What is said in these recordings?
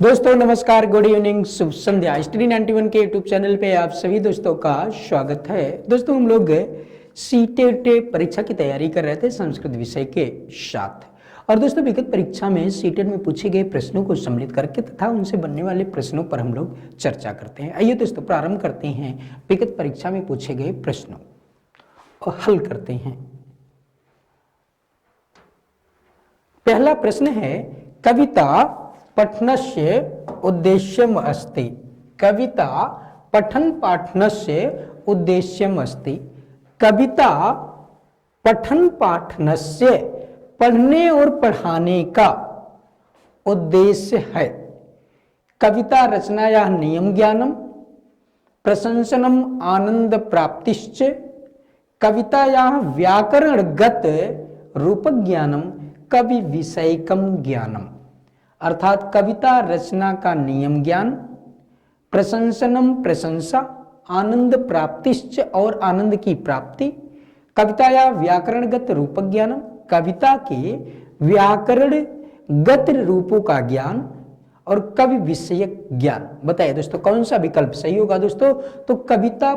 दोस्तों नमस्कार, good evening, शुभ संध्या। Study 91 के यूट्यूब चैनल पे आप सभी दोस्तों का स्वागत है। दोस्तों हम लोग सीटेट परीक्षा की तैयारी कर रहे थे संस्कृत विषय के साथ। और दोस्तों विगत परीक्षा में सीटेट में पूछे गए प्रश्नों को सम्मिलित करके तथा उनसे बनने वाले प्रश्नों पर हम लोग चर्चा करते हैं। आइए दोस्तों प्रारंभ करते हैं विगत परीक्षा में पूछे गए प्रश्नों और हल करते हैं। पहला प्रश्न है, कविता पठनस्य उद्देश्यम अस्ति। कविता पठन पाठनस्य उद्देश्यम अस्ति। कविता पठन पाठनस्य पढ़ने और पढ़ाने का उद्देश्य है। कविता रचनायाः नियम ज्ञानम, प्रशंसनम आनंद प्राप्तिश्च, कवितायाः व्याकरणगत रूपक ज्ञानम, कवि विषयकम ज्ञानम। अर्थात कविता रचना का नियम ज्ञान, प्रशंसनम प्रशंसा, आनंद प्राप्तिश्च और आनंद की प्राप्ति, कविता या व्याकरणगत रूपक ज्ञानम, कविता के व्याकरणगत रूपों का ज्ञान और कवि विषयक ज्ञान। बताइए दोस्तों कौन सा विकल्प सही होगा। दोस्तों तो कविता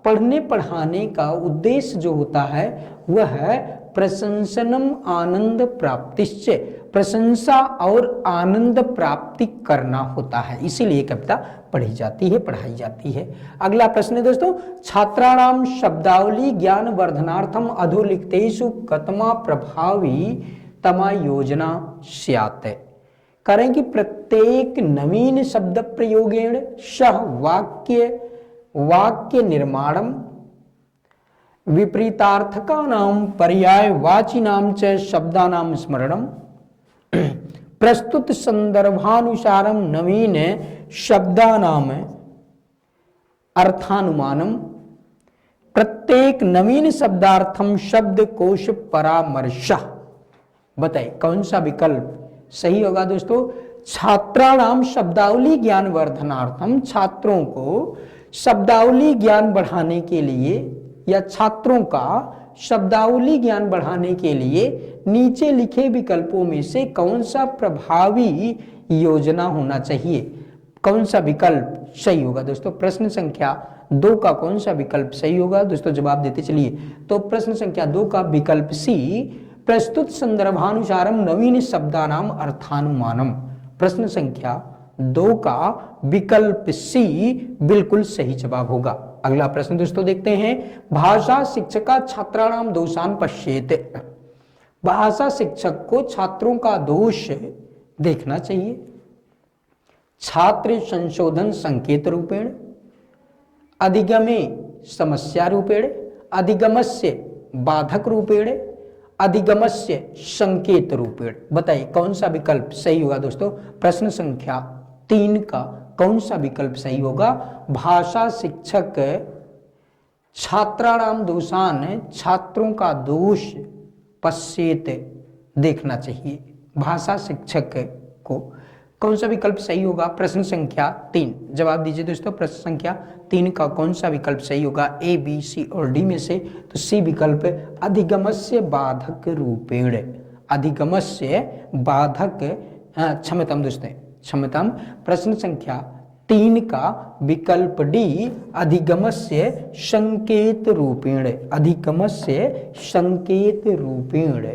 पढ़ने पढ़ाने का उद्देश्य जो होता है वह है प्रशंसनम आनंद प्राप्तिश्च, प्रशंसा और आनंद प्राप्ति करना होता है, इसीलिए कविता पढ़ी जाती है, पढ़ाई जाती है। अगला प्रश्न है दोस्तों, छात्राणाम शब्दावली ज्ञान वर्धनार्थम अधोलिखितेषु कतमा प्रभावी तमा योजना स्यात्। करें कि प्रत्येक नवीन शब्द प्रयोगेण सह वाक्य निर्माणम, विपरीतार्थकानां पर्यायवाचिनां च शब्दानां स्मरणम, प्रस्तुत संदर्भानुसारम नवीन शब्दानां अर्थानुमानम, प्रत्येक नवीन शब्दार्थम शब्दकोश परामर्श। बताइए कौन सा विकल्प सही होगा। दोस्तों छात्राणाम शब्दावली ज्ञान वर्धनार्थम, छात्रों को शब्दावली ज्ञान बढ़ाने के लिए या छात्रों का शब्दावली ज्ञान बढ़ाने के लिए नीचे लिखे विकल्पों में से कौन सा प्रभावी योजना होना चाहिए, कौन सा विकल्प सही होगा। दोस्तों प्रश्न संख्या 2 का कौन सा विकल्प सही होगा। दोस्तों जवाब देते चलिए। तो प्रश्न संख्या 2 का विकल्प सी, प्रस्तुत संदर्भानुसारम नवीन शब्दानाम अर्थानुमानम। प्रश्न संख्या 2 का विकल्प सी बिल्कुल सही जवाब होगा। अगला प्रश्न दोस्तों देखते हैं, भाषा शिक्षका छात्राणाम दोषान पश्येत। भाषा शिक्षक को छात्रों का दोष देखना चाहिए। छात्र संशोधन संकेत रूपेण, अधिगमे समस्या रूपेण, अधिगमस्य बाधक रूपेण, अधिगमस्य संकेत रूपेण। बताइए कौन सा विकल्प सही होगा। दोस्तों प्रश्न संख्या 3 का कौन सा विकल्प सही होगा। भाषा शिक्षक छात्राणाम दोषान, छात्रों का दोष पश्येत देखना चाहिए। भाषा शिक्षक को कौन सा विकल्प सही होगा। प्रश्न संख्या 3 जवाब दीजिए दोस्तों। प्रश्न संख्या 3 का कौन सा विकल्प सही होगा, ए, बी, सी और डी में से। तो सी विकल्प अधिगमस्य बाधक रूपेण, अधिगमस्य बाधक, क्षमताम दोस्तों, क्षमताम। प्रश्न संख्या 3 का विकल्प डी अधिगमस्य संकेत रूपेण, अधिगमस्य संकेत रूपेण।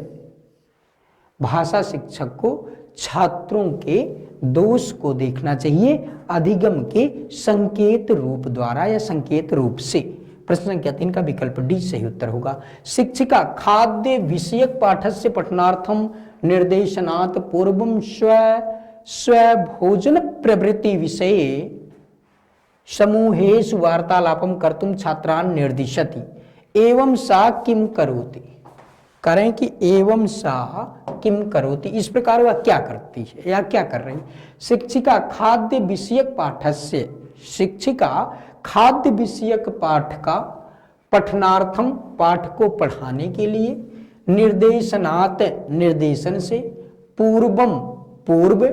भाषा शिक्षक को छात्रों के दोष को देखना चाहिए अधिगम के संकेत रूप द्वारा या संकेत रूप से। प्रश्न संख्या 3 का विकल्प डी सही उत्तर होगा। शिक्षिका खाद्य विषयक पाठस्य पठनार्थम निर्देशनात् पूर्वं स्वभोजन प्रवृत्ति विषये समूहेषु वार्तालापं कर्तुं छात्रान् निर्दिशति, एवं सा किम करोति। करें कि एवं सा किम करोति, इस प्रकार वह क्या करती है या क्या कर रही। शिक्षिका खाद्य विषयक पाठस्य, शिक्षिका खाद्य विषयक पाठ का पठनार्थम, पाठ को पढ़ाने के लिए, निर्देशनात् निर्देशन से, पूर्वम पूर्व,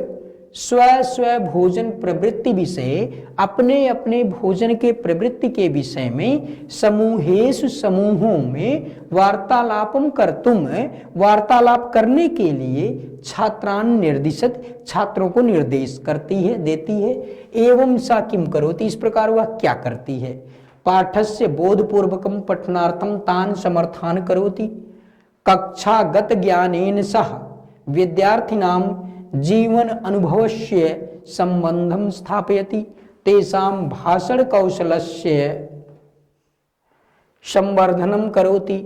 स्व स्व भोजन प्रवृत्ति विषय, अपने अपने भोजन के प्रवृत्ति के विषय में समूहेषु समूहों में वार्तालापम कर्तुम, वार्तालाप करने के लिए छात्रान निर्दिशत, छात्रों को निर्देश करती है, देती है। एवं सा किम करोति, इस प्रकार वह क्या करती है। पाठस्य बोधपूर्वकम पठनार्थम तान समर्थान करोति, कक्षागत ज्ञानेन सह विद्यार्थिनां जीवन अनुभवस्य संबंधं स्थापयति, तेषां भाषण कौशलस्य संवर्धनं करोति,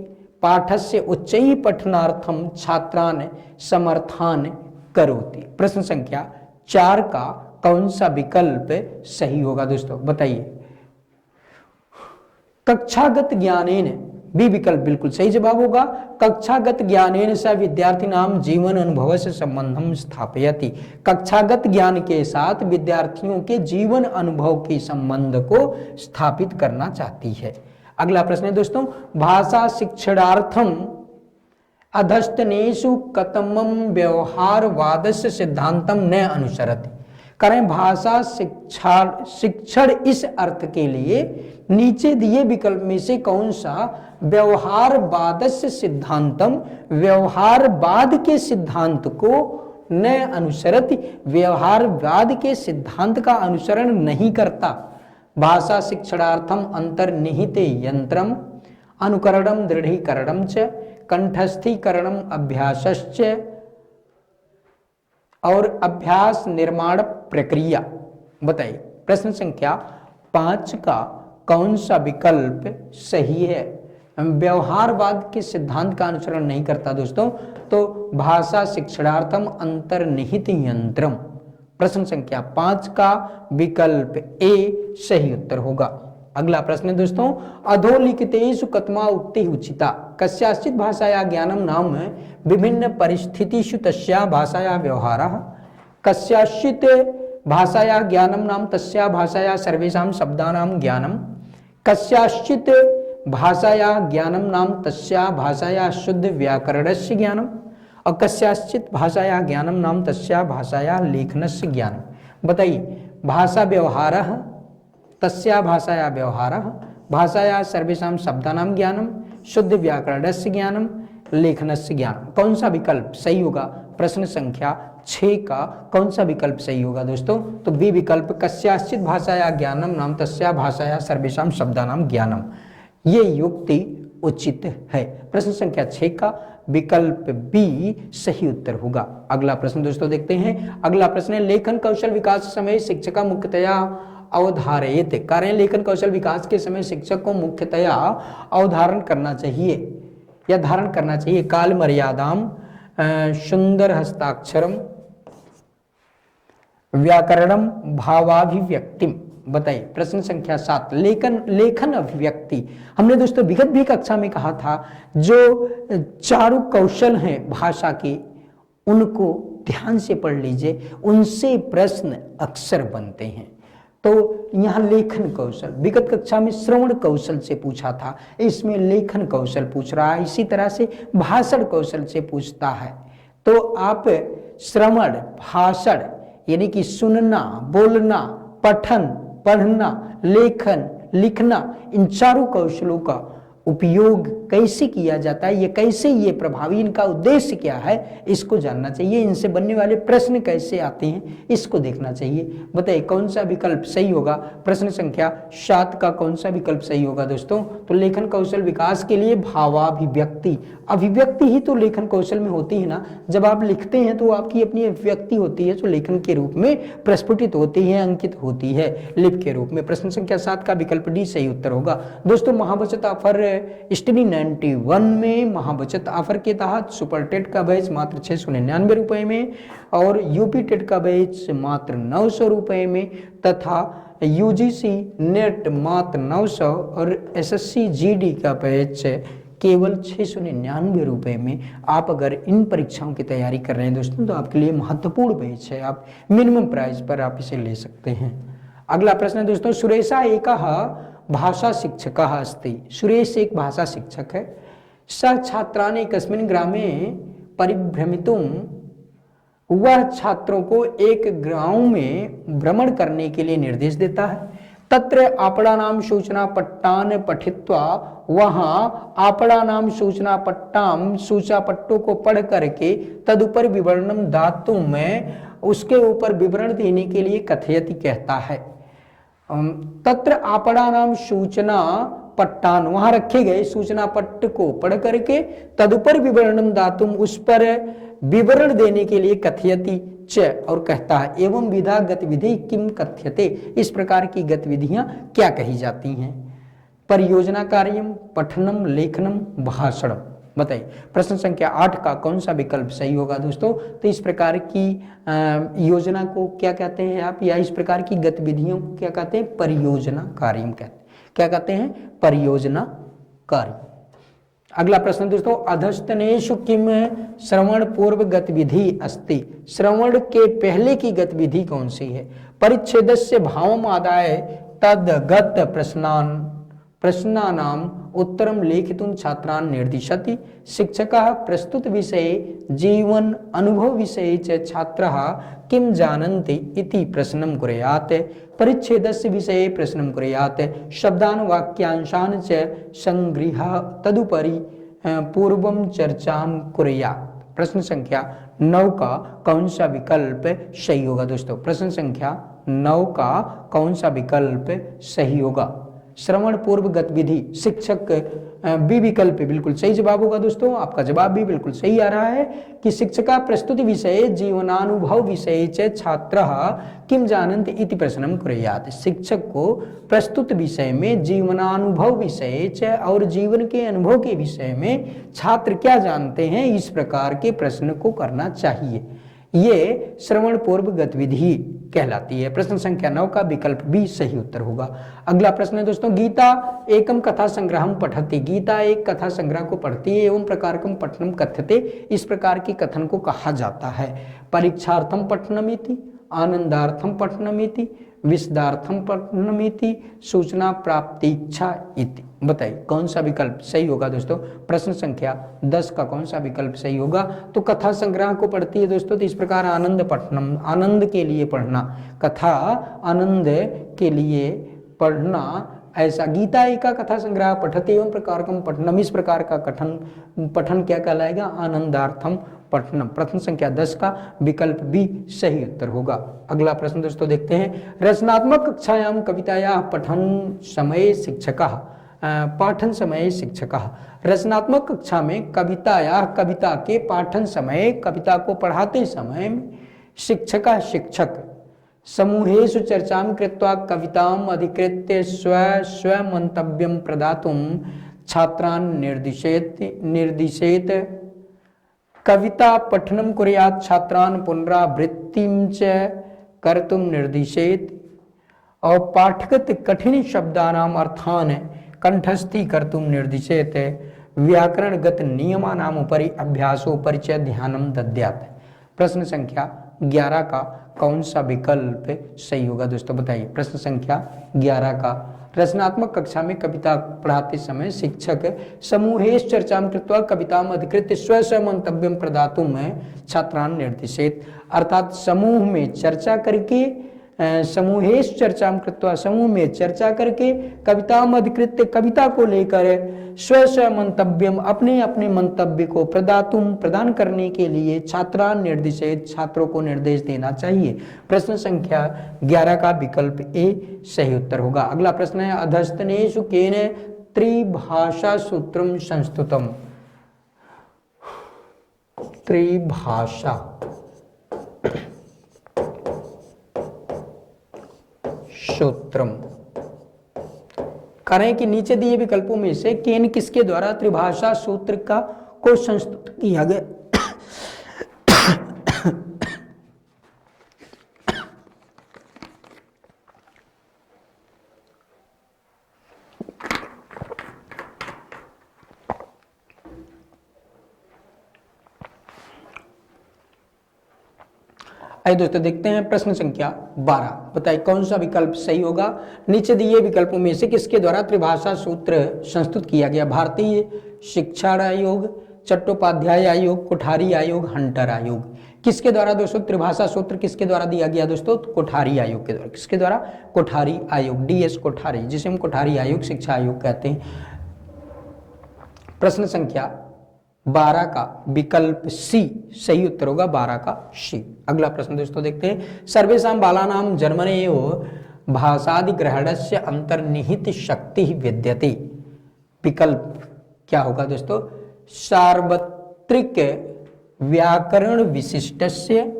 पाठस्य उच्चैः पठनार्थं छात्रान् समर्थान करोति। प्रश्न संख्या 4 का कौन सा विकल्प सही होगा दोस्तों, बताइए। कक्षागत ज्ञानेन, बी विकल्प बिल्कुल सही जवाब होगा। कक्षागत ज्ञानेन स विद्यार्थिनां जीवन अनुभव से संबंधम स्थापयति, कक्षागत ज्ञान के साथ विद्यार्थियों के जीवन अनुभव के संबंध को स्थापित करना चाहती है। अगला प्रश्न है दोस्तों, भाषा शिक्षणार्थम अधस्तनेषु कतमं व्यवहारवादस्य सिद्धांतम न अनुसरति। करें भाषा शिक्षण इस अर्थ के लिए नीचे दिए विकल्प में से कौन सा व्यवहारवादस्य सिद्धांतम, व्यवहारवाद के सिद्धांत को न अनुसरति, व्यवहारवाद के सिद्धांत का अनुसरण नहीं करता। भाषा शिक्षणार्थम अंतर्निहिते यंत्रम अनुकरणम दृढ़ीकरणम च कंठस्थीकरणम अभ्यासश्च और अभ्यास निर्माण प्रक्रिया। बताइए प्रश्न संख्या 5 का कौन सा विकल्प सही है। व्यवहारवाद के सिद्धांत का अनुसरण नहीं करता दोस्तों, तो भाषा शिक्षणार्थम अंतर्निहित यंत्रम, प्रश्न संख्या 5 का विकल्प ए सही उत्तर होगा। अगला प्रश्न है दोस्तों, अधोलिखितेषु कतमा उक्ति उचिता, कस्याचित् भाषाया ज्ञानम नाम विभिन्न परिस्थितिषु तस्या भाषाया व्यवहारः, कस्याचित् भाषाया ज्ञानम नाम तस्या भाषाया सर्वेषां शब्दानां ज्ञानम, कस्याचित् भाषाया ज्ञानम नाम तस्या भाषाया शुद्ध व्याकरणस्य ज्ञानम और कस्याचित् भाषाया ज्ञानम नाम तस्या भाषाया लेखनस्य ज्ञानम। बताइए भाषा व्यवहारः, तस्या भाषाया व्यवहारः, भाषाया सर्वेषां शब्दानां ज्ञानम, शुद्ध व्याकरणस्य ज्ञानम, लेखनस्य ज्ञानम। कौन सा विकल्प सही होगा। प्रश्न संख्या 6 का कौन सा विकल्प सही होगा दोस्तों, तो बी विकल्प कस्याचित् भाषाया ज्ञानम नाम तस्या भाषाया सर्वेषां शब्दानां ज्ञानम, ये युक्ति उचित है। प्रश्न संख्या 6 का विकल्प बी सही उत्तर होगा। अगला प्रश्न दोस्तों देखते हैं। अगला प्रश्न है, लेखन कौशल विकास समय शिक्षक मुख्यतया अवधारयित, कार्य लेखन कौशल विकास के समय शिक्षक को मुख्यतया अवधारण करना चाहिए या धारण करना चाहिए। काल मर्यादाम, सुंदर हस्ताक्षरम, व्याकरणम, भावाभिव्यक्तिम। बताइए प्रश्न संख्या 7, लेखन अभिव्यक्ति। हमने दोस्तों विगत भी कक्षा में कहा था, जो चारु कौशल हैं भाषा के उनको ध्यान से पढ़ लीजिए, उनसे प्रश्न अक्सर बनते हैं। तो यहाँ लेखन कौशल, विगत कक्षा में श्रवण कौशल से पूछा था, इसमें लेखन कौशल पूछ रहा है। इसी तरह से भाषण कौशल से पूछता है। तो आप श्रवण, भाषण यानी कि सुनना, बोलना, पठन, पढ़ना, लेखन, लिखना, इन चारों कौशलों का उपयोग कैसे किया जाता है, ये कैसे ये प्रभावी, इनका उद्देश्य क्या है, इसको जानना चाहिए। इनसे बनने वाले प्रश्न कैसे आते हैं, इसको देखना चाहिए। बताइए कौन सा विकल्प सही होगा। प्रश्न संख्या 7 का कौन सा विकल्प सही होगा दोस्तों, तो लेखन कौशल विकास के लिए भावाभिव्यक्ति, अभिव्यक्ति ही तो लेखन कौशल में होती है ना। जब आप लिखते हैं तो आपकी अपनी अभिव्यक्ति होती है, जो लेखन के रूप में प्रस्फुटित होती है, अंकित होती है लिप के रूप में। प्रश्न संख्या 7 का विकल्प डी सही उत्तर होगा। दोस्तों महाबचत ऑफर स्टडी 91 में महाबचत ऑफर के तहत सुपर टेट का बैच मात्र 699 रुपए में और यूपी टेट का बैच मात्र 900 रुपए में तथा यूजीसी नेट मात्र 900 और एसएससी जीडी का बैच केवल 699 रुपए में। आप अगर इन परीक्षाओं की तैयारी कर रहे हैं दोस्तों, तो आपके लिए महत्वपूर्ण बैच है। आप मिनिमम प्राइस पर आप इसे ले सकते हैं। अगला प्रश्न है दोस्तों, सुरेशा एकः भाषा शिक्षक अस्ति। सुरेश एक भाषा शिक्षक है। स छात्रान् एकस्मिन् ग्रामे परिभ्रमितुं वह छात्रों को एक गांव में भ्रमण करने के लिए निर्देश देता है। तत्र आपणानां सूचना पट्टान पठित्वा, वहां आपणानां सूचना पट्टाम सूचना पट्टों को पढ़ करके तदुपर विवरणम दातुं में उसके ऊपर विवरण देने के लिए कथयति कहता है। तत्र आपणानां सूचना पट्टान, वहां रखे गए सूचना पट्ट को पढ़ करके तदुपर विवरणम दातुम उस पर विवरण देने के लिए कथयति च और कहता है। एवं विधा गतिविधि किम कथ्यते, इस प्रकार की गतिविधियां क्या कही जाती हैं। परियोजना कार्यम, पठनम, लेखनम, भाषणम। बताइए प्रश्न संख्या 8 का कौन सा विकल्प सही होगा दोस्तों। तो इस प्रकार की योजना को क्या कहते हैं आप, या इस प्रकार की गतिविधियों को क्या कहते हैं, परियोजना कार्यम कहते हैं। क्या कहते हैं, परियोजना कार्य। अगला प्रश्न दोस्तों, अधस्तनेषु किम श्रवण पूर्व गतिविधि अस्ति, श्रवण के पहले की गतिविधि कौन सी है। परिच्छेदस्य भावम आदाय तदगत प्रश्नानाम उत्तरम लेखितुं छात्रान् निर्दिशति। शिक्षकः प्रस्तुत विषये जीवन अनुभव विषये च छात्राः किं जानन्ति इति प्रश्नं कुर्यात्। परिच्छेदस्य विषये प्रश्नं कुर्यात्। शब्दान् वाक्यांशान् च संगृह्य तदुपरि पूर्वं चर्चां कुर्यात्। प्रश्न संख्या 9 का कौन सा विकल्प सही होगा दोस्तों। प्रश्न संख्या 9 का कौन सा विकल्प सही होगा। श्रवण पूर्व गतिविधि, शिक्षक बी विकल्प बिल्कुल सही जवाब होगा दोस्तों। आपका जवाब भी बिल्कुल सही आ रहा है कि शिक्षका प्रस्तुति विषय जीवनानुभव विषय च छात्रः किम जानन्ति इति प्रश्नं कुर्यात्। शिक्षक को प्रस्तुत विषय में जीवनानुभव विषय च और जीवन के अनुभव के विषय में छात्र क्या जानते हैं, इस प्रकार के प्रश्न को करना चाहिए। ये श्रवण पूर्व गतिविधि कहलाती है। प्रश्न संख्या 9 का विकल्प भी सही उत्तर होगा। अगला प्रश्न है दोस्तों, गीता एकम कथा संग्रहम पठति, गीता एक कथा संग्रह को पढ़ती है। एवं प्रकारकम पठनम कथ्यते, इस प्रकार के कथन को कहा जाता है। परीक्षार्थम पठनमिति, आनंदार्थम पठनमिति, विशदार्थम पठनमिति, सूचना प्राप्तीच्छा इति। बताइए कौन सा विकल्प सही होगा दोस्तों। प्रश्न संख्या 10 का कौन सा विकल्प सही होगा। तो कथा संग्रह को पढ़ती है दोस्तों, तो इस प्रकार आनंद पठनम, आनंद के लिए पढ़ना, कथा आनंद के लिए पढ़ना, ऐसा। गीता एका कथा संग्रह पठते एवं प्रकारकम पठनम, इस प्रकार का पठन क्या कहलाएगा, आनंदार्थम पठनम। प्रश्न संख्या 10 का विकल्प भी सही उत्तर होगा। अगला प्रश्न दोस्तों देखते हैं, रचनात्मक कक्षायां कवितायाः पठन समय शिक्षकः, पाठन समय शिक्षकः। रचनात्मक कक्षा में कवितायाः, कविता के पाठन समय, कविता को पढ़ाते समय शिक्षकः शिक्षक समूहेषु चर्चां कृत्वा कविताम् अधिकृत्य स्व मंतव्यं प्रदातुं छात्रान् निर्दिशेत्। कविता पठनं कुर्यात्, छात्रान् पुनरावृत्तिं च कर्तुं निर्दिशेत्। और पाठगत कठिन शब्दानाम् अर्थान् कंठस्थी कर्तुं निर्दिशेत्। व्याकरणगत नियमानाम् उपरि अभ्यासो परिचय ध्यानं दद्यात्। प्रश्न संख्या 11 का कौन सा विकल्प सही होगा दोस्तों, बताइए। प्रश्न संख्या 11 का, रचनात्मक कक्षा में कविता पढ़ाते समय शिक्षक समूहेश चर्चां कृत्वा कविताम् अधिकृत्य स्व मंतव्यं प्रदातुं छात्रान् निर्दिशेत्। अर्थात समूह में चर्चा करके, समूहेश चर्चां कृत्वा, समूह में चर्चा करके कविताम् अधिकृत्य, कविता को लेकर स्व मंतव्यम, अपने अपने मंतव्य को प्रदातुम, प्रदान करने के लिए छात्रान् निर्दिशेत्, छात्रों को निर्देश देना चाहिए। प्रश्न संख्या 11 का विकल्प ए सही उत्तर होगा। अगला प्रश्न है, अधस्तनेषु केन त्रिभाषा सूत्रम संस्तुतम। त्रिभाषा सूत्रम, करें कि नीचे दिए विकल्पों में से केन किसके द्वारा त्रिभाषा सूत्र का को संस्तुत किया गया। आइए दोस्तों देखते हैं प्रश्न संख्या 12, बताइए कौन सा विकल्प सही होगा। नीचे दिए विकल्पों में से किसके द्वारा त्रिभाषा सूत्र संस्तुत किया गया। भारतीय शिक्षा आयोग, चट्टोपाध्याय आयोग, कोठारी आयोग, हंटर आयोग। किसके द्वारा दोस्तों? त्रिभाषा सूत्र किसके द्वारा दिया गया दोस्तों? कोठारी आयोग के द्वारा। किसके द्वारा? कोठारी आयोग, DS कोठारी, जिसे हम कोठारी आयोग, शिक्षा आयोग कहते हैं। प्रश्न संख्या 12 का विकल्प सी सही उत्तर होगा, 12 का सी। अगला प्रश्न दोस्तों देखते हैं। सर्वेषां बालानां जन्मनेव भाषादिग्रहणस्य अंतर्निहित शक्ति विद्यते। विकल्प क्या होगा दोस्तों? सार्वत्रिक व्याकरण विशिष्टस्य,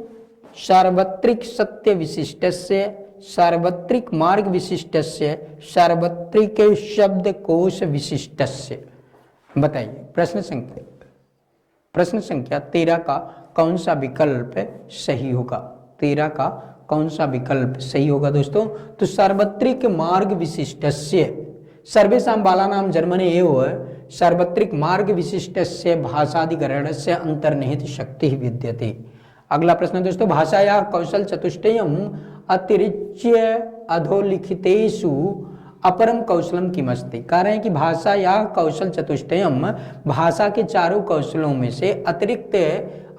सार्वत्रिक सत्य विशिष्टस्य, सार्वत्रिक मार्ग विशिष्टस्य, सार्वत्रिक शब्दकोश विशिष्टस्य। बताइए प्रश्न संख्या 13 का कौन सा विकल्प सही होगा? 13 का कौन सा विकल्प सही होगा दोस्तों? तो सार्वत्रिक मार्ग विशिष्टस्य, सर्वेषां बालानां जन्मने एव सार्वत्रिक मार्ग विशिष्टस्य भाषादिग्रहणस्य अंतर्निहित शक्ति विद्यते। अगला प्रश्न दोस्तों। भाषायाः कौशल चतुष्टयम् अतिरिच्य अधोलिखितेषु अपरम कौशलम किमस्ति। कह रहे हैं कि भाषा या कौशल चतुष्टयम, भाषा के चारों कौशलों में से अतिरिक्त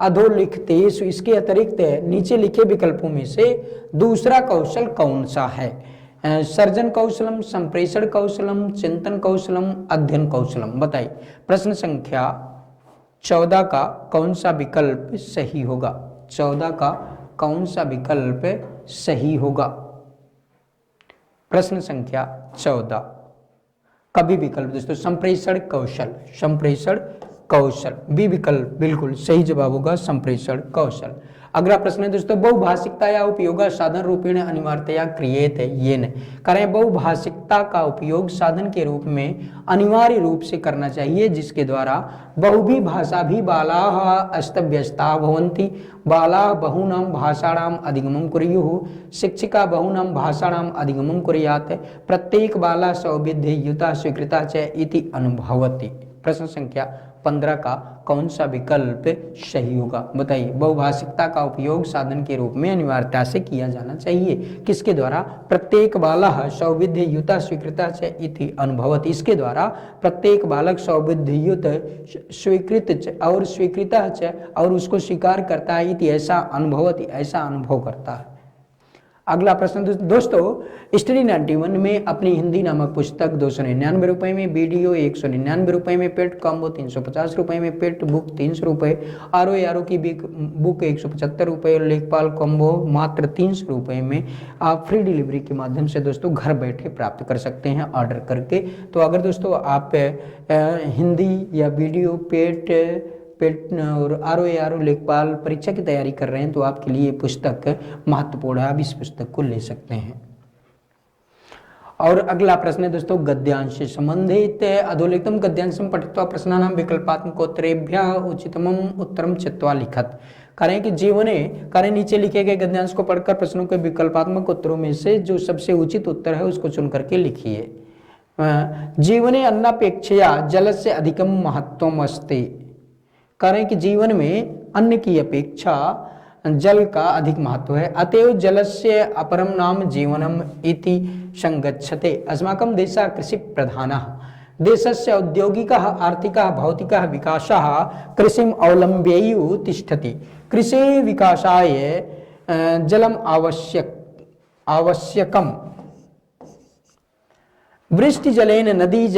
अधोलिखितेषु, इसके अतिरिक्त नीचे लिखे विकल्पों में से दूसरा कौशल कौन सा है? सर्जन कौशलम, संप्रेषण कौशलम, चिंतन कौशलम, अध्ययन कौशलम। बताइए प्रश्न संख्या 14 का कौन सा विकल्प सही होगा? 14 का कौन सा विकल्प सही होगा? प्रश्न संख्या 14 कभी विकल्प दोस्तों संप्रेषण कौशल, संप्रेषण कौशल बी विकल्प बिल्कुल सही जवाब होगा, संप्रेषण कौशल। अगला प्रश्न है दोस्तों। बहुभाषिकता या उपयोग साधन रूपेण अनिवार्यतया क्रियेते येन। करें बहुभाषिकता का उपयोग साधन के रूप में अनिवार्य रूप से करना चाहिए, जिसके द्वारा बहुभी भाषा भी बालाः अस्तव्यस्ता भवन्ति, बालाः बहूनां भाषाणाम् अधिगमं कुर्युः, शिक्षिका बहूनां भाषाणाम् अधिगमं कुर्यात्, प्रत्येक बाला सौविध्य युता स्वीकृता च इति अनुभवति। प्रश्न संख्या 15 का कौन सा विकल्प सही होगा? बताइए बहुभाषिकता का उपयोग साधन के रूप में अनिवार्यता से किया जाना चाहिए, किसके द्वारा? प्रत्येक बालः सौविध्य युता स्वीकृता च इति अनुभवति। इसके द्वारा प्रत्येक बालक सौविध्य युत स्वीकृत च और स्वीकृता च और उसको स्वीकार करता है, इति ऐसा अनुभवति, ऐसा अनुभव करता है। अगला प्रश्न दोस्तों। स्टडी 91 में अपनी हिंदी नामक पुस्तक 299 रुपए में, वीडियो 199 रुपए में, पेट कॉम्बो 350 रुपए में, पेट बुक 300 रुपए, आरओ की बुक 175 रुपए और लेखपाल कॉम्बो मात्र 300 रुपए में आप फ्री डिलीवरी के माध्यम से दोस्तों घर बैठे प्राप्त कर सकते हैं ऑर्डर करके। तो अगर दोस्तों आप हिंदी या वीडियो पेट और आरओ लेखपाल परीक्षा की तैयारी कर रहे हैं तो आपके लिए पुस्तक महत्वपूर्ण है, आप इस पुस्तक को ले सकते हैं। और अगला प्रश्न है दोस्तों गद्यांश से संबंधित। अधोलिखितम गद्यांशम पठित्वा प्रश्नानां विकल्पात्मकोत्तरेभ्यः उचितमम उत्तरम चित्वा लिखत। करें कि जीवने करें नीचे लिखे गए गद्यांश को पढ़कर प्रश्नों के विकल्पात्मक उत्तरों में से जो सबसे उचित उत्तर है उसको चुन करके लिखिए। जीवने अन्नापेक्षया जलस्य अधिकम महत्वम अस्ति। करें कि जीवन में अन्न की अपेक्षा जल का अधिक महत्व है। अतएव जलस्य अपरम नाम जीवनम इति संगच्छते। अस्माकं देशः कृषि प्रधानः, देशस्य औद्योगिकः आर्थिकः भौतिकः विकासः कृषिम् अवलम्ब्यैव तिष्ठति। कृषि विकासाय जलम आवश्यकम्। वृष्टिजलेन नदी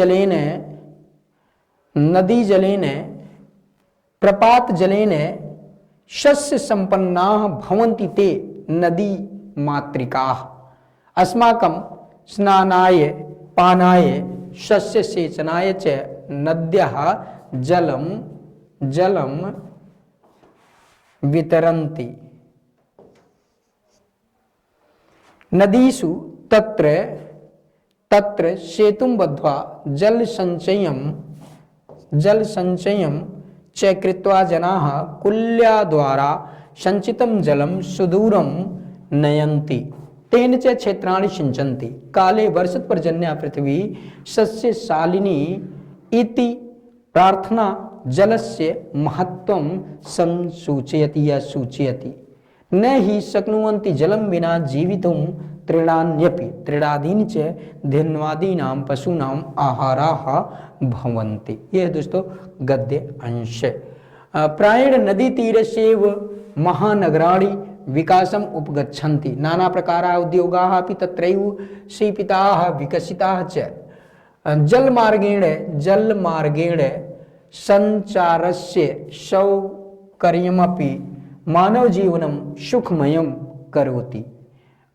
जलेन प्रपात जलेन शस्य संपन्नाः भवन्ति ते नदी मातृकाः। अस्माकं स्नानाय पानाय शस्य सेचनाय च नद्यः जलम वितरन्ति। नदीषु तत्र सेतुं बद्ध्वा जल संचयं च कृत्वा जनाः कुल्याद्वारा संचितं जलं सुदूरं नयन्ति, तेन च क्षेत्राणि सिञ्चन्ति। काले वर्षत्पर्जन्या पृथ्वी सस्यशालिनी इति प्रार्थना जलस्य महत्वं संसूचयति या सूचयति। न हि शक्नुवन्ति जलं विना जीवितुं तृणान्यपि, तृणादीनि च धन्वादीनां पशूनां आहाराः भवन्ति। यह दोस्तों गद्य अंश है। प्रायेण नदी तीरस्यैव महानगराणि विकासम उपगच्छन्ति, नाना प्रकाराः उद्योगाः अपि तत्रैव क्षिपिताः विकसिताः च। जलमार्गेण संचारस्य सौकर्यमपि मानव जीवनं सुखमयं करोति।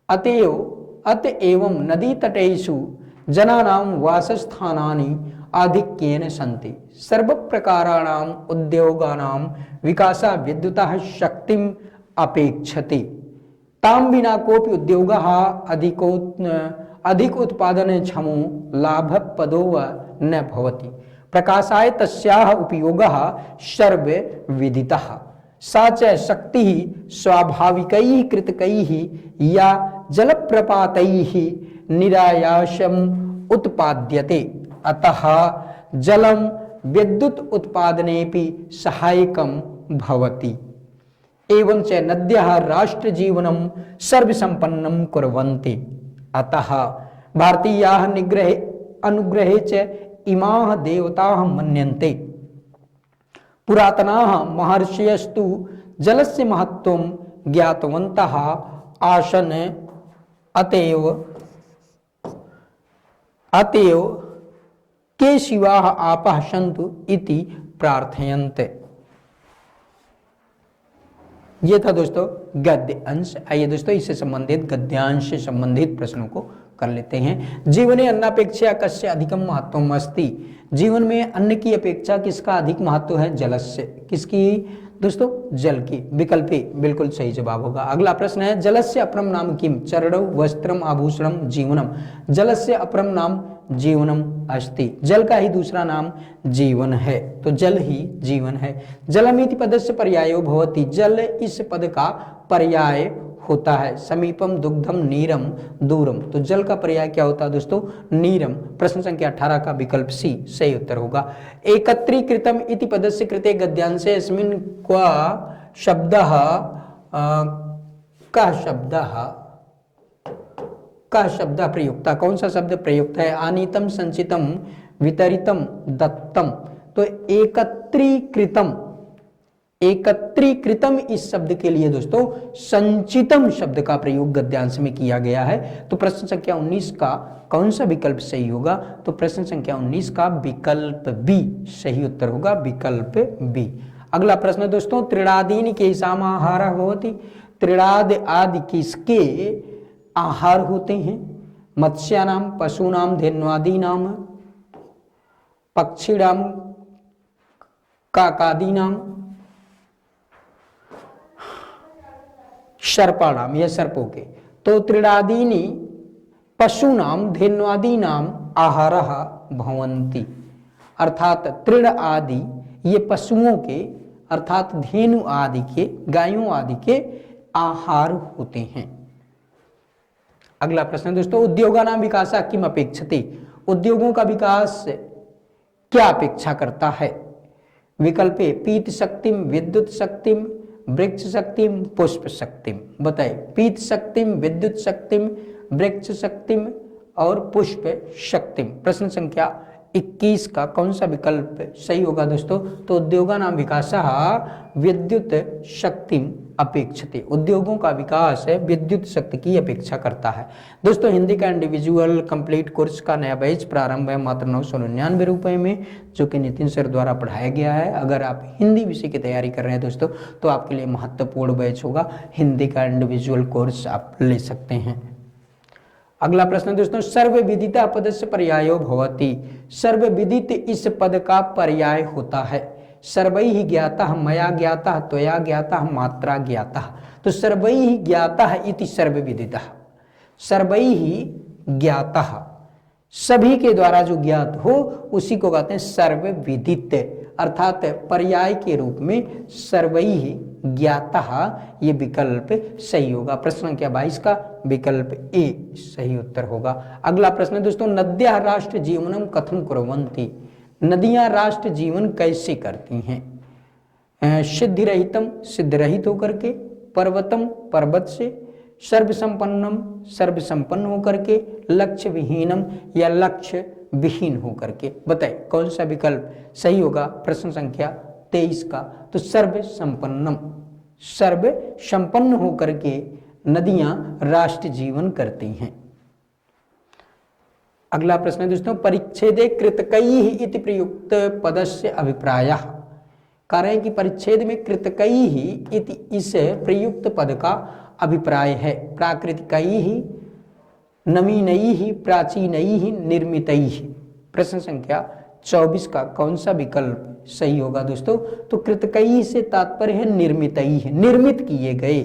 अतएव नदी तटेषु जनानां वासस्थानानि आधिक्येन सन्ति। सर्वप्रकाराणाम् उद्योगानां विकासः विद्युतः शक्तिम् अपेक्षते। तां विना कोऽपि उद्योगः अधिक उत्पादनक्षमो लाभप्रदो वा न भवति। प्रकाशाय तस्याः उपयोगः सर्वविदितः। सा च शक्तिः स्वाभाविकैः कृतकैः या जलप्रपातैः निरायासम् उत्पाद्यते। अतः जलं विद्युत् उत्पादनेऽपि सहायकं भवति। एवं च नद्यः राष्ट्रजीवनं सर्वसम्पन्नं कुर्वन्ति। अतः भारतीयाः अनुग्रहे च इमाः देवताः मन्यन्ते। पुरातनाः महर्षयस्तु जलस्य महत्त्वं ज्ञातवन्तः आसन्। अतएव के शिवाः आपः सन्तु इति प्रार्थयन्ते। ये था दोस्तों गद्य अंश। आइए दोस्तों इससे संबंधित गद्यांश से संबंधित प्रश्नों को कर लेते हैं। जीवने अन्नापेक्षया कस्य अधिकम महत्वम अस्ति। जीवन में अन्न की अपेक्षा किसका अधिक महत्व है? जलस्य। किसकी दोस्तों? जल की। विकल्प ए बिल्कुल सही जवाब होगा। अगला प्रश्न है जलस्य अपरम नाम किम? चरणौ वस्त्रम आभूषणम जीवनम। जलस्य अपरम नाम जीवनम अस्ति। जल का ही दूसरा नाम जीवन है, तो जल ही जीवन है। जलमिति पदस्य पर्यायो भवति। जल इस पद का पर्याय होता है। समीपम दुग्धम नीरम दूरम, तो जल का पर्याय क्या होता है दोस्तों? नीरम। प्रश्न संख्या 18 का विकल्प सी सही उत्तर होगा। एकत्रीकृतम इति पदस्य कृते गद्यांशे अस्मिन् क्वा शब्दः का शब्द प्रयुक्ता? कौन सा शब्द प्रयुक्त है? आनीतम, संचितम, वितरितम, दत्तम। तो एकत्रीकृतम इस शब्द के लिए दोस्तों संचितम शब्द का प्रयोग गद्यांश में किया गया है। तो प्रश्न संख्या 19 का कौन सा विकल्प सही होगा? तो प्रश्न संख्या 19 का विकल्प बी सही उत्तर होगा, विकल्प बी। अगला प्रश्न दोस्तों त्रिणादीनि केषाम् आहारः भवति? त्रिणाद आदि किसके आहार होते हैं? मत्स्यानां, पशूनां, धेन्वादीनां, पक्षिणां, काकादीनां, सर्पाणाम, यह सर्पों के। तो त्रिणादीनि पशूनां धेन्वादीनां आहारः भवन्ति। अर्थात तृण आदि ये पशुओं के अर्थात धेनु आदि के, गायों आदि के आहार होते हैं। अगला प्रश्न दोस्तों उद्योगानां विकासः किम अपेक्षते? उद्योगों का विकास क्या अपेक्षा करता है? विकल्प ए पीत शक्तिम, विद्युत शक्तिम, वृक्ष शक्तिम, पुष्प शक्तिम। बताइए पीत शक्तिम, विद्युत शक्तिम, वृक्ष शक्तिम और पुष्प शक्तिम। प्रश्न संख्या 21 का कौन सा विकल्प सही होगा दोस्तों? तो उद्योगानां विकासः विद्युत शक्तिम अपेक्षते। उद्योगों का विकास है विद्युत शक्ति की अपेक्षा करता है। दोस्तों हिंदी का इंडिविजुअल कंप्लीट कोर्स का नया बैच प्रारंभ है मात्र 999 रुपये में, जो कि नितिन सर द्वारा पढ़ाया गया है। अगर आप हिंदी विषय की तैयारी कर रहे हैं दोस्तों तो आपके लिए महत्वपूर्ण बैच होगा। हिंदी का इंडिविजुअल कोर्स आप ले सकते हैं। अगला प्रश्न दोस्तों सर्वविदिता पदस्य पर्यायो भवति। सर्वविदित इस पद का पर्याय होता है। सर्वैः ज्ञातः, मया ज्ञातः, त्वया ज्ञातः, मात्रा ज्ञातः। तो सर्वैः ज्ञातः इति सर्वविदितः। सर्वैः ज्ञातः, सभी के द्वारा जो ज्ञात हो उसी को कहते हैं सर्वविदित। अर्थात पर्याय के रूप में सर्वैः ज्ञातः ये विकल्प सही होगा। प्रश्न संख्या 22 का विकल्प ए सही उत्तर होगा। अगला प्रश्न दोस्तों नद्याः राष्ट्र जीवनम कथम कुर्वन्ति। नदियां राष्ट्र जीवन कैसे करती हैं? सिद्धिरहितम, सिद्धरहित होकर के, पर्वतम, पर्वत से, सर्वसंपन्नम, सर्वसंपन्न होकर के, लक्ष्य विहीनम या लक्ष्य विहीन होकर के। बताइए कौन सा विकल्प सही होगा? प्रश्न संख्या 23 का, तो सर्व संपन्नम, सर्व संपन्न होकर के नदियां राष्ट्र जीवन करती हैं। अगला प्रश्न है दोस्तों, परिच्छेदे कृतकैः इति प्रयुक्त पदस्य अभिप्रायः। कह रहे हैं कि परिच्छेद में कृतकैः इति इस प्रयुक्त पद का अभिप्राय है। प्राकृतिकैः, नवीनैः, प्राचीनैः, निर्मितैः। प्रश्न संख्या 24 का कौन सा विकल्प सही होगा दोस्तों? तो कृतकैः से तात्पर्य है निर्मितैः, निर्मित किए गए।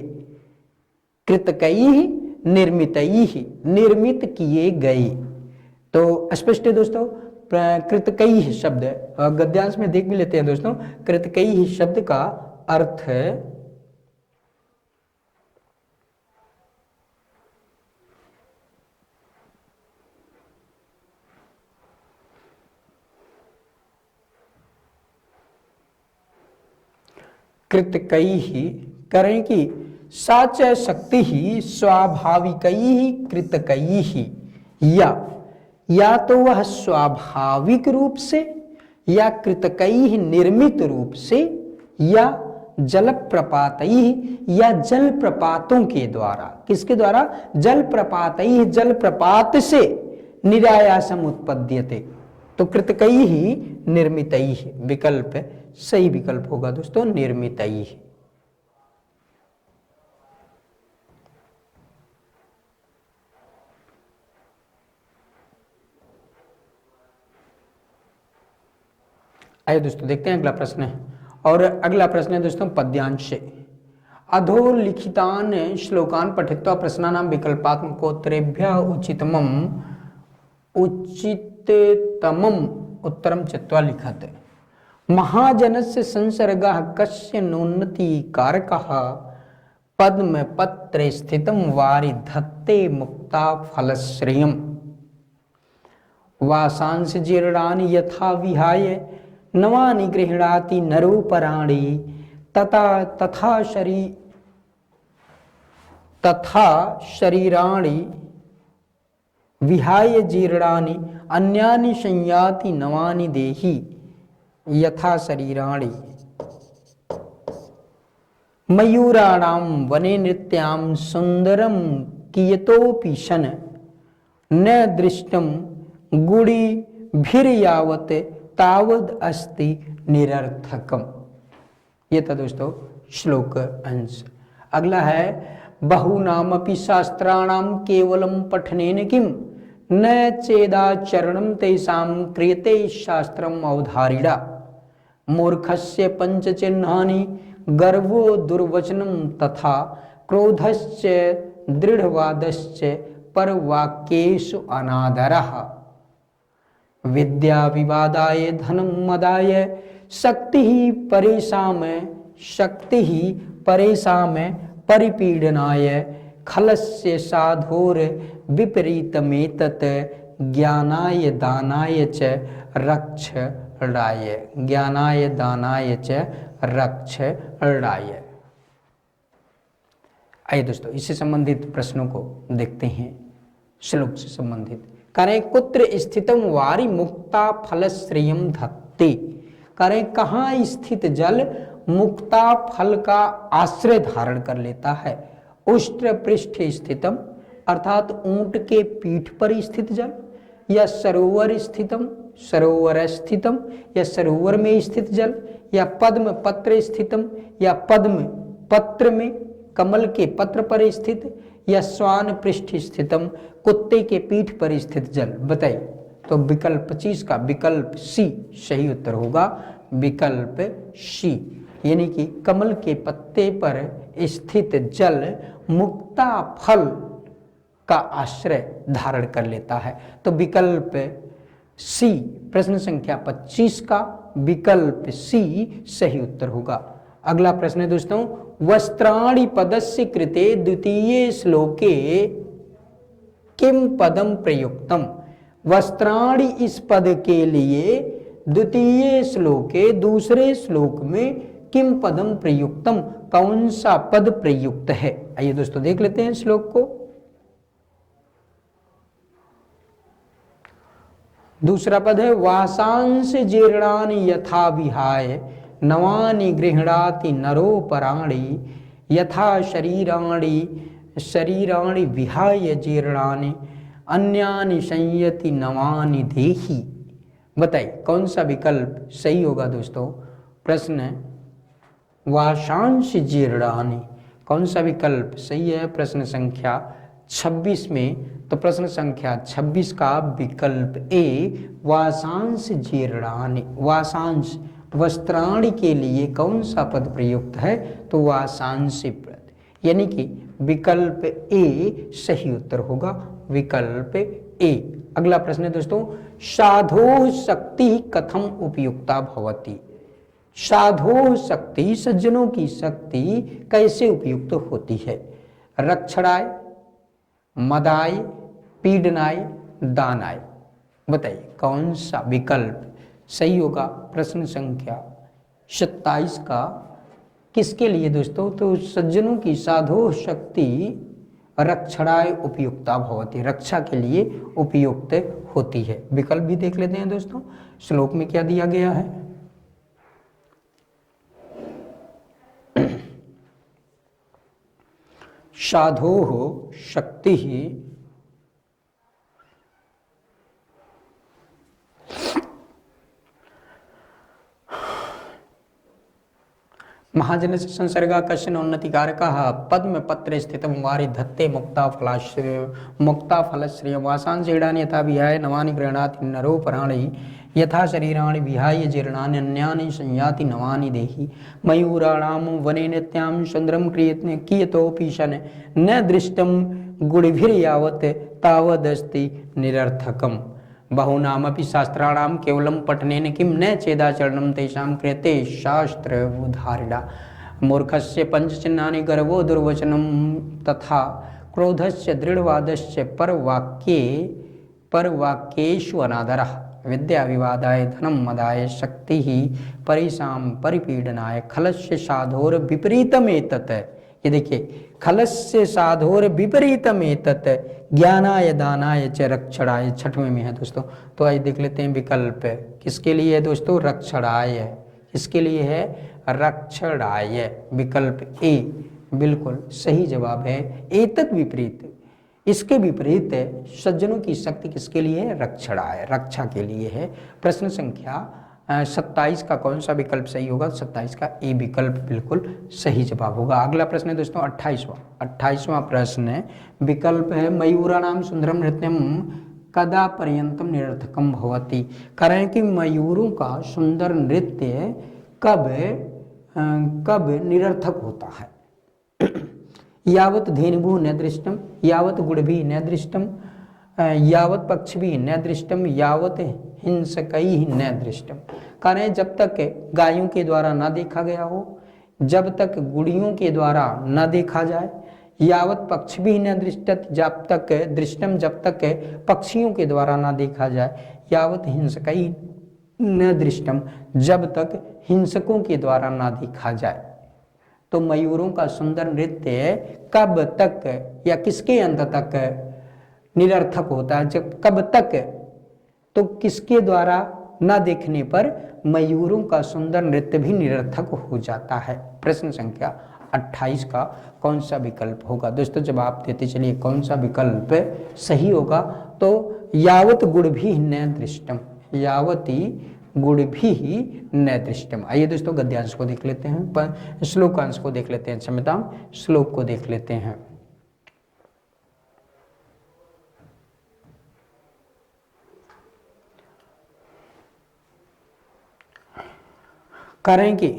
कृतकैः निर्मितैः, निर्मित किए गए। तो स्पष्ट है दोस्तों, कृतकैः शब्द गद्यांश में देख भी लेते हैं दोस्तों। कृतकैः शब्द का अर्थ है कृतकैः, करें कि साच शक्ति ही स्वाभाविकैः कृतकैः, या तो वह स्वाभाविक रूप से, या कृतकैः निर्मित रूप से, या जलप्रपातैः, या जल प्रपातों के द्वारा। किसके द्वारा? जल प्रपातैः, जल प्रपात से निरायासम उत्पद्यते। तो कृतकैः निर्मितैः विकल्प सही विकल्प होगा दोस्तों, निर्मितैः। आइए दोस्तों देखते हैं अगला प्रश्न है। और अगला प्रश्न है दोस्तों पद्यांश। अधोलिखितान श्लोकान पठित्वा प्रश्नानां विकल्पात्मकोत्तरेभ्यः उचिततमम् उत्तरं चित्वा लिखत। महाजनस्य संसर्गः कस्य नोन्नति कारकः, पद्म पत्रे स्थितं वारि धत्ते मुक्ता फलश्रियम्। वासांस जीर्णानि यथा विहाय नवानि गृह्णाति नरोपराणि, तथा शरीराणि विहाय जीर्णानि अन्यानि संयाति नवानि देहि यथा शरीराणि। मयूराणां वने नृत्यां सुंदरं कियतोऽपि शन, न दृष्टं गुणिभिर्यावत् तावद अस्ति निरर्थकम। ये था दोस्तों श्लोक अंश। अगला है बहूनामपि शास्त्राणां केवलं पठनेन किम, न चेदाचरणं तेषां क्रियते शास्त्रम् अवधारिणा। मूर्खस्य पंचचिह्नानि गर्वो दुर्वचनं तथा, क्रोधश्च दृढ़वादश्च परवाक्येषु अनादरः। विद्या विवादाय धनं मदाय शक्ति परेशाम परिपीडनाय, खलस्य साधोर विपरीतमेतत् ज्ञानाय दानाय च रक्षणाय, ज्ञानाय दानाय च रक्षणाय। आइए दोस्तों इससे संबंधित प्रश्नों को देखते हैं। श्लोक से संबंधित करें, कुत्र स्थितम वारि मुक्ता फल श्रेयम धत्ते। करें कहाँ स्थित जल मुक्ता फल का आश्रय धारण कर लेता है। उष्ट्र पृष्ठ स्थितम अर्थात ऊंट के पीठ पर स्थित जल, या सरोवर स्थितम सरोवर स्थितम या सरोवर में स्थित जल, या पद्म पत्र स्थितम या पद्म पत्र में कमल के पत्र पर स्थित, या स्वान पृष्ठ स्थितम कुत्ते के पीठ पर स्थित जल। बताइए। तो विकल्प 25 का विकल्प सी सही उत्तर होगा, विकल्प सी, यानी कि कमल के पत्ते पर स्थित जल मुक्ता फल का आश्रय धारण कर लेता है। तो विकल्प सी प्रश्न संख्या 25 का विकल्प सी सही उत्तर होगा। अगला प्रश्न है दोस्तों, वस्त्राणि पदस्य कृते द्वितीय श्लोके किम पदम प्रयुक्तम। वस्त्राणि इस पद के लिए द्वितीय श्लोके दूसरे श्लोक में किम पदम प्रयुक्तम, कौन सा पद प्रयुक्त है। आइए दोस्तों देख लेते हैं श्लोक को। दूसरा पद है वासांस जीर्णानि यथा विहाय नवानि गृह्णाति नरो पराणि यथा शरीराणि विहाय जीर्णानि अन्यानि संयति नवानि देहि। बताइए कौन सा विकल्प सही होगा दोस्तों। प्रश्न है वाशांश जीर्णानि, कौन सा विकल्प सही है प्रश्न संख्या 26 में। तो प्रश्न संख्या 26 का विकल्प ए वाशांश जीर्णानि। वाशांश वस्त्राणि के लिए कौन सा पद प्रयुक्त है, तो वाशांशी पद, यानी कि विकल्प ए सही उत्तर होगा, विकल्प ए। अगला प्रश्न है दोस्तों, साधो शक्ति कथम उपयुक्ता भवति। साधो शक्ति, सज्जनों की शक्ति कैसे उपयुक्त होती है। रक्षणाय, मदाय, पीडनाय, दानाय। बताइए कौन सा विकल्प सही होगा प्रश्न संख्या 27 का किसके लिए दोस्तों, तो सज्जनों की साधो शक्ति रक्षणाय उपयुक्ता भवति, रक्षा के लिए उपयुक्त होती है। विकल्प भी देख लेते हैं दोस्तों, श्लोक में क्या दिया गया है। साधो शक्ति महाजन संसर्गा कश्चन उन्नति कारकः पद्म पत्रे स्थितं वारि धत्ते मुक्ता फलश्रियं वासांसि ईडानि यथा विहाय नवानि गृह्णाति नरो पराणि यथा शरीराणि विहाय जीर्णानि अन्यानि संयाति नवानि देहि। मयूराणां वने नित्यां सुंदरं कियतोऽपीशन न दृष्टं गुणभिर्यावत् तावदस्ति निरर्थकम्। बहुनामपि शास्त्राणां केवलं पठनेन किं न चेदाचरणं तेषां क्रियते शास्त्र उदाहरणा। मूर्खस्य पंचचिह्नानि गर्वो दुर्वचनं तथा क्रोधस्य दृढ़वादस्य परवाक्येषु अनादरः। विद्या विवादाय धनं मदाय शक्ति परिसां परिपीडनाय खलस्य साधोर विपरीतमेतत्। ये देखिए खलस्य साधोर विपरीतमेतत् ज्ञानाय दानाय च रक्षणाय, छठवें में है दोस्तों। तो आइए देख लेते हैं विकल्प किसके लिए है दोस्तों, रक्षणाय। किसके लिए है, रक्षणाय। विकल्प ए बिल्कुल सही जवाब है। एतत् विपरीत, इसके विपरीत सज्जनों की शक्ति किसके लिए है, रक्षणाय, रक्षा के लिए है। प्रश्न संख्या 27 का कौन सा विकल्प सही होगा, 27 का ए विकल्प बिल्कुल सही जवाब होगा। अगला प्रश्न है दोस्तों 28वां प्रश्न है, विकल्प है मयूराणाम सुंदरम नृत्यम कदा पर्यंतम निरर्थकम भवति। कारण कि मयूरों का सुंदर नृत्य कब निरर्थक होता है। यावत धेनुभु न दृष्टम, यावत गुड़भी न दृष्टम, यावत पक्षी न दृष्टम, यावत हिंसकई न दृष्टम। कारण जब तक गायों के द्वारा ना देखा गया हो, जब तक गुड़ियों के द्वारा न देखा जाए, यावत पक्ष भी न दृष्टत, जब तक दृष्टम, जब तक पक्षियों के द्वारा ना देखा जाए, यावत हिंसकई न दृष्टम, जब तक हिंसकों के द्वारा ना देखा जाए। तो मयूरों का सुंदर नृत्य कब तक या किसके अंत तक निरर्थक होता है, जब कब तक, तो किसके द्वारा न देखने पर मयूरों का सुंदर नृत्य भी निरर्थक हो जाता है। प्रश्न संख्या 28 का कौन सा विकल्प होगा दोस्तों, जवाब देते चलिए कौन सा विकल्प सही होगा। तो यावत गुड़ भी न दृष्टम, यावती गुड़ भी न दृष्टम। आइए दोस्तों गद्यांश को देख लेते हैं, श्लोकांश को देख लेते हैं, क्षमता श्लोक को देख लेते हैं। करें कि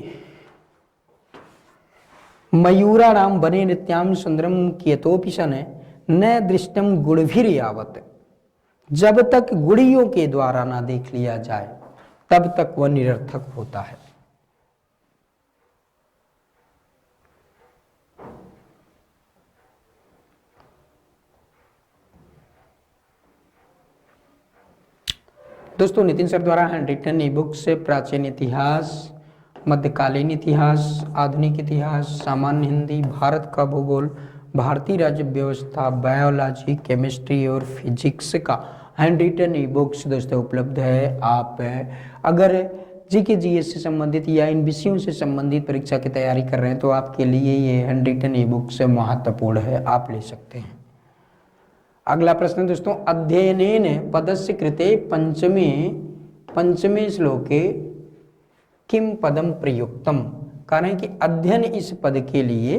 मयूराणाम बने नित्याम सुंदरम कियतोपि शन न दृष्टम गुड़भिर यावत। जब तक गुड़ियों के द्वारा ना देख लिया जाए तब तक वह निरर्थक होता है। दोस्तों नितिन सर द्वारा हैंड रिटन ई बुक से प्राचीन इतिहास, मध्यकालीन इतिहास, आधुनिक इतिहास, सामान्य हिंदी, भारत का भूगोल, भारतीय राज्य व्यवस्था, बायोलॉजी, केमिस्ट्री और फिजिक्स का हैंड रिटन ई बुक्स दोस्तों उपलब्ध है। आप अगर जीके जीएस से संबंधित या इन विषयों से संबंधित परीक्षा की तैयारी कर रहे हैं तो आपके लिए ये हैंड रिटन ई बुक्स महत्वपूर्ण है, आप ले सकते हैं। अगला प्रश्न दोस्तों, अध्ययनेन पदस्य कृते पंचमे श्लोके किम पदम प्रयुक्तम। कारण कि अध्ययन इस पद के लिए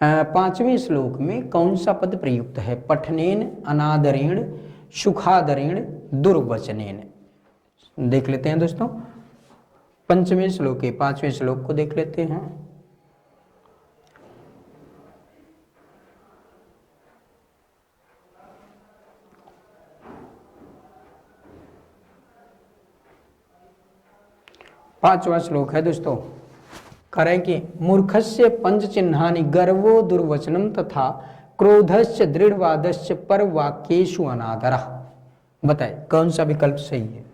5वें श्लोक में कौन सा पद प्रयुक्त है? पठनेन, अनादरेण, सुखादरेण, दुर्वचनेन। देख लेते हैं दोस्तों, 5वें श्लोक के 5वें श्लोक को देख लेते हैं। पांचवा श्लोक है दोस्तों, करें कि मूर्खस्य पंच चिन्हानि गर्वो दुर्वचनम तथा क्रोधस्य दृढ़वादस्य पर वाक्येषु अनादरः। बताए कौन सा विकल्प सही है?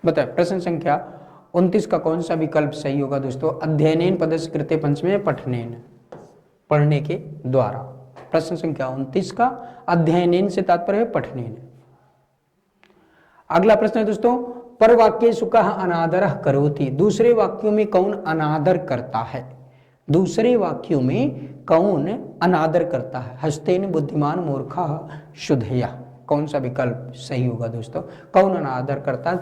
बताए प्रश्न संख्या 29 का कौन सा विकल्प सही होगा दोस्तों? अध्ययनेन पदस्य कृते पंचमे, पठनेन, पढ़ने के द्वारा। प्रश्न संख्या 29 का अध्ययनेन से तात्पर्य है पठनेन। अगला प्रश्न है दोस्तों, पर वाक्येषु कः अनादरः करोति। दूसरे वाक्यों में कौन अनादर करता है? दूसरे वाक्यों में कौन अनादर करता है? हस्तेन बुद्धिमान मूर्खः शुद्धया। कौन सा विकल्प सही होगा दोस्तों? कौन अनादर करता है?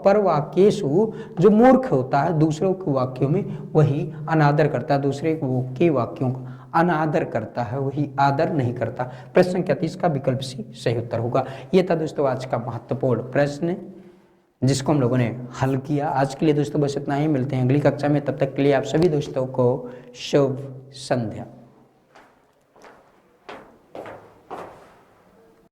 पर वाक्येषु जो मूर्ख होता है दूसरों के वाक्यों में वही अनादर करता है, दूसरे के वाक्यों का अनादर करता है, वही आदर नहीं करता। प्रश्न संख्या 30 का विकल्प सी सही उत्तर होगा। यह था दोस्तों आज का महत्वपूर्ण प्रश्न जिसको हम लोगों ने हल किया। आज के लिए दोस्तों बस इतना ही, मिलते हैं अगली कक्षा में, तब तक के लिए आप सभी दोस्तों को शुभ संध्या।